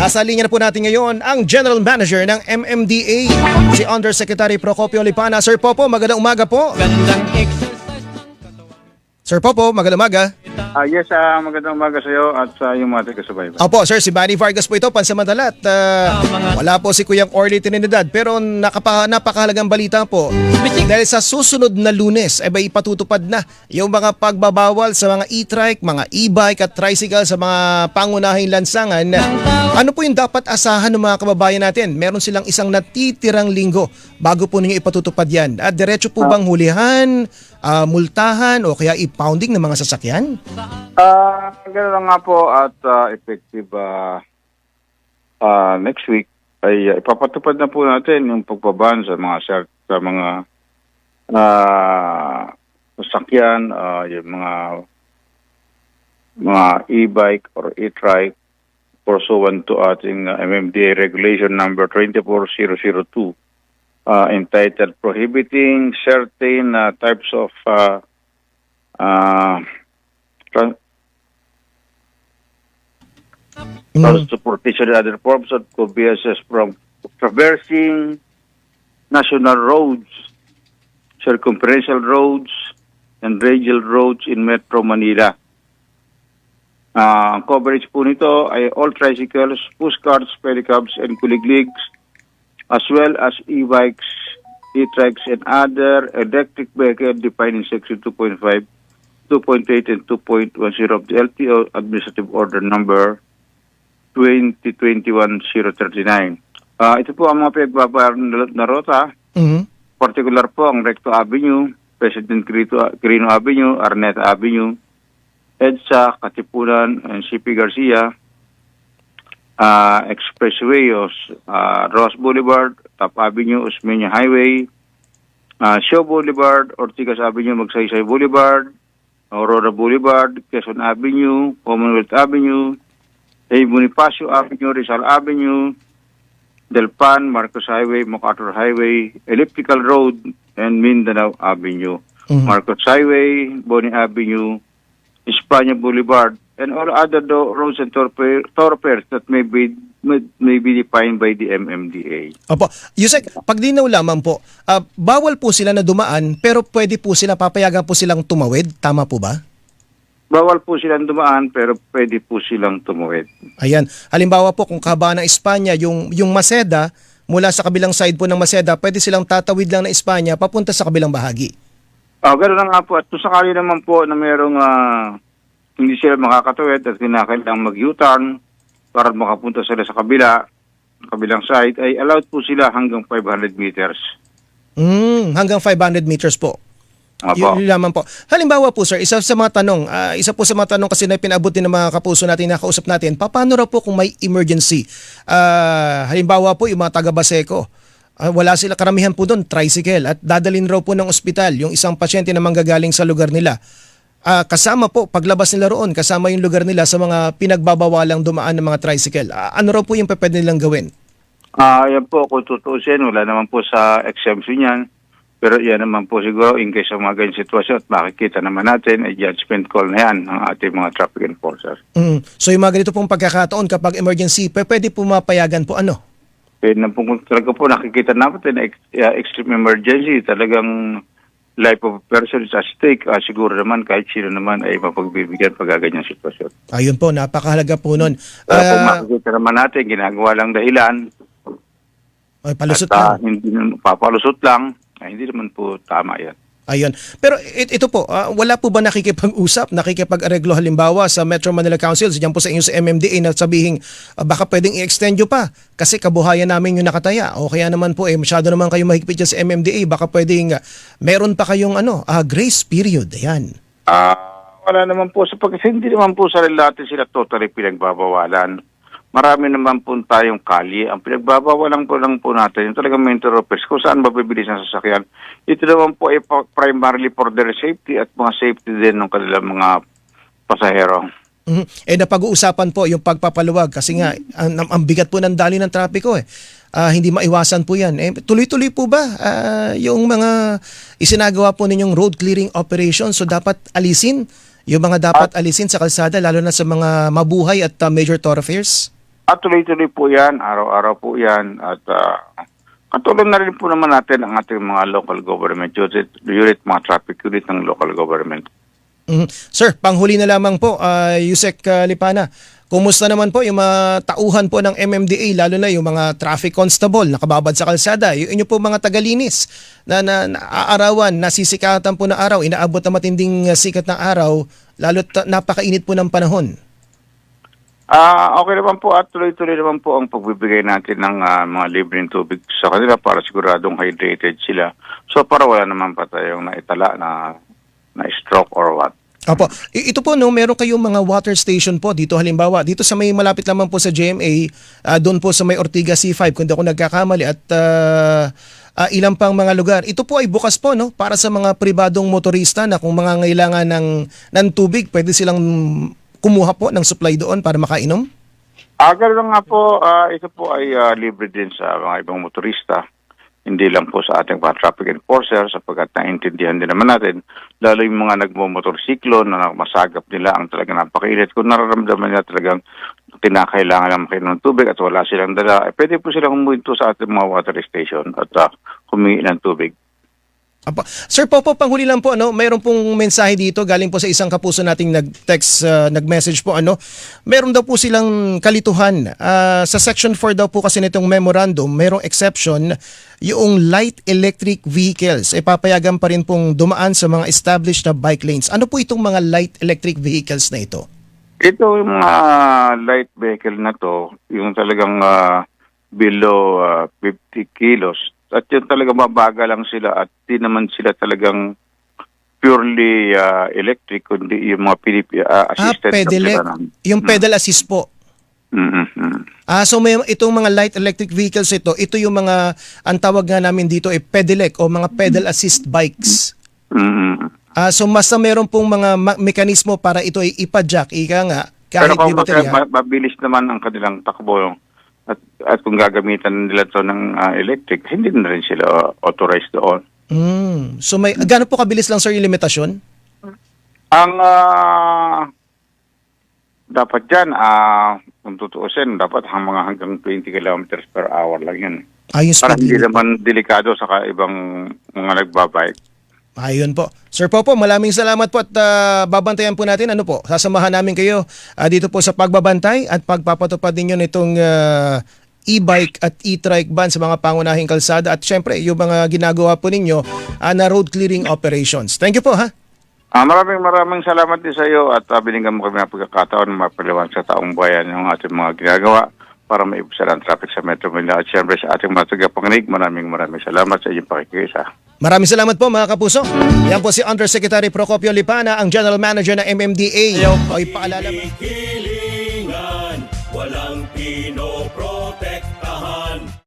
Nasa linya na po natin ngayon ang General Manager ng MMDA, si Undersecretary Procopio Lipana. Sir Popo, magandang umaga po. Sir Popo, magandang umaga. Yes, magandang umaga sa iyo at sa iyong mga taga-subaybay. Opo, sir, si Manny Vargas po ito, pansamantala. At wala po si Kuyang Orly Trinidad. Pero napakahalagang balita po. Dahil sa susunod na Lunes, ay may ipatutupad na yung mga pagbabawal sa mga e-trike, mga e-bike at tricycle sa mga pangunahing lansangan. Ano po yung dapat asahan ng mga kababayan natin? Meron silang isang natitirang linggo bago po ninyo ipatutupad yan. At diretso po bang hulihan, multahan o kaya i-pounding ng mga sasakyan? Gano'n lang nga po at effective next week ay ipapatupad na po natin yung pagbaban sa mga sasakyan, yung mga e-bike or e-trike pursuant to ating MMDA Regulation number 24002 entitled Prohibiting Certain Types of transportation and other forms of conveyance from traversing national roads, circumferential roads, and radial roads in Metro Manila. Ang coverage po nito ay all tricycles, pushcarts, pedicabs, and kuligligs, as well as e-bikes, e-trikes, and other electric vehicles defined in Section 2.5, 2.8, and 2.10 of the LTO Administrative Order Number 2021-039. Ito po ang mga pinagbabayar na rota. Particular po ang Recto Avenue, President Quirino Avenue, Arneta Avenue, EDSA, Katipunan, and CP Garcia, Expressway, Ross Boulevard, Top Avenue, Osmeña Highway, Shaw Boulevard, Ortigas Avenue, Magsaysay Boulevard, Aurora Boulevard, Quezon Avenue, Commonwealth Avenue, Bonifacio Avenue, Rizal Avenue, Delpan, Marcos Highway, MacArthur Highway, Elliptical Road, and Mindanao Avenue. Marcos Highway, Boni Avenue, Espanya Boulevard, and all other roads and thoroughfares that may be defined by the MMDA. Opo. Yusek, pag dinaw lamang po, bawal po sila na dumaan pero pwede po sila, papayagan po silang tumawid. Tama po ba? Bawal po silang dumaan pero pwede po silang tumawid. Ayan. Halimbawa po kung kahabaan ng Espanya, yung Maseda, mula sa kabilang side po ng Maseda, pwede silang tatawid lang na Espanya papunta sa kabilang bahagi. Gano'n lang nga po. At kung sakali naman po na mayroong hindi sila makakatawid at kinakailangang mag-U-turn para makapunta sila sa kabilang side, ay allowed po sila hanggang 500 meters. Hanggang 500 meters po. Yun lamang po. Halimbawa po sir, isa po sa mga tanong kasi na pinabot din ng mga kapuso natin, nakausap natin, paano raw po kung may emergency? Halimbawa po yung mga taga-Baseco, wala sila, karamihan po doon, tricycle, at dadalhin raw po ng ospital yung isang pasyente na manggagaling sa lugar nila. Kasama po, paglabas nila roon, kasama yung lugar nila sa mga pinagbabawalang dumaan ng mga tricycle. Ano raw po yung pwede nilang gawin? Yan po, kung tutuusin, wala naman po sa exemption yan. Pero yan naman po siguro in case of mga ganyan sitwasyon at makikita naman natin ay judgment call na yan ng ating mga traffic enforcers. So yung mga ganito pong pagkakataon kapag emergency, pwede po mapayagan po ano? Pwede na po kung talaga po nakikita natin na extreme emergency, talagang life of a person is at stake. Siguro naman kahit sino naman ay mapagbibigyan pag ganyang sitwasyon. Ayun po, napakahalaga po nun. Kung makikita naman natin, ginagawa lang dahilan. Ay, palusot at, lang. Hindi papalusot lang. Hindi naman po tama yan. Ayun. Pero ito po, wala po ba nakikipag-usap, nakikipag-areglo halimbawa sa Metro Manila Council, diyan po sa inyo sa MMDA na sabihing baka pwedeng i-extend nyo pa kasi kabuhayan namin yung nakataya. O kaya naman po, masyado naman kayo mahigpit dyan sa MMDA, baka pwedeng meron pa kayong grace period. Ayan. Wala naman po. Hindi naman po sa natin sila totally pinagbabawalan. Marami naman po tayong kalye. Ang pinagbabawalan po lang po natin, yung talagang mental repairs, kung saan mabibilis ang sasakyan. Ito naman po ay primarily for their safety at mga safety din ng kanilang mga pasahero. Napag-uusapan po yung pagpapaluwag kasi nga ang bigat po ng daloy ng trapiko hindi maiwasan po yan. Tuloy-tuloy po ba yung mga isinagawa po ninyong road clearing operation? So dapat alisin yung mga dapat alisin sa kalsada lalo na sa mga mabuhay at major thoroughfares? At tuloy-tuloy po yan, araw-araw po yan. At katulad na rin po naman natin ang ating mga local government unit, mga traffic unit ng local government. Sir, panghuli na lamang po, Yusek Lipana. Kumusta naman po yung mga tauhan po ng MMDA, lalo na yung mga traffic constable, nakababad sa kalsada, yung inyo po mga tagalinis na naaarawan, nasisikatan po ng araw, inaabot na matinding sikat ng araw, lalo't napakainit po ng panahon? Okay naman po at tuloy-tuloy naman po ang pagbibigay natin ng mga libreng tubig sa kanila para siguradong hydrated sila. So para wala naman pa tayong naitala na stroke or what. Opo. Ito po, no, meron kayong mga water station po dito, halimbawa dito sa may malapit lamang po sa GMA, doon po sa may Ortigas C5 kung di ako nagkakamali, at ilang pang mga lugar. Ito po ay bukas po, no, para sa mga pribadong motorista na kung mga ngailangan ng tubig, pwede silang kumuha po ng supply doon para makainom? Ganoon nga po, ito po ay libre din sa mga ibang motorista. Hindi lang po sa ating mga traffic enforcer sapagkat naintindihan din naman natin, lalo yung mga nagmomotorsiklo na masagap nila ang talagang napakainit. Kung nararamdaman nila talagang kinakailangan lang kayo ng tubig at wala silang dala, pwede po silang huminto sa ating mga water station at humingi ng tubig. Sir Popo, panghuli lang po, mayroon pong mensahe dito galing po sa isang kapuso nating nag-text, nag-message po, meron daw po silang kalituhan. Sa section 4 daw po kasi nitong memorandum, mayroong exception, yung light electric vehicles, papayagan pa rin pong dumaan sa mga established na bike lanes. Ano po itong mga light electric vehicles na ito? Ito yung mga light vehicle na to, yung talagang below 50 kilos. At yun talaga mabaga lang sila at di naman sila talagang purely electric, kundi yung mga assisted. Pedelec. Yung pedal assist po. So may itong mga light electric vehicles ito yung mga, ang tawag nga namin dito pedelec o mga pedal assist bikes. So basta meron pong mga mekanismo para ito ay ipa-jack, ika nga, kahit pero di baterya. mabilis naman ang kanilang takbo. At kung gagamitan nila to ng electric, hindi na rin sila authorized doon. So may gaano po kabilis lang, sir, yung limitasyon? Ang dapat dyan, kung tutuusin, dapat hanggang 20 kilometers per hour lang yan. Yung Para speed hindi limit naman delikado sa ibang mga nagbabike. Ayun po. Sir Popo, maraming salamat po at babantayan po natin. Sasamahan namin kayo dito po sa pagbabantay at pagpapatupad ninyo nitong e-bike at e-trike ban sa mga pangunahing kalsada at syempre yung mga ginagawa po ninyo na road clearing operations. Thank you po, ha? Maraming salamat din sa iyo at binigyan mo kami ng pagkakataon na mapaliwanag sa taong bayan yung ating mga ginagawa para maibusan ang traffic sa Metro Manila at syempre sa ating mga tagapanginig. Maraming salamat sa inyong pakikisa. Maraming salamat po, mga kapuso. Yan po si Undersecretary Procopio Lipana, ang General Manager ng MMDA. Ay paalala mo. Walang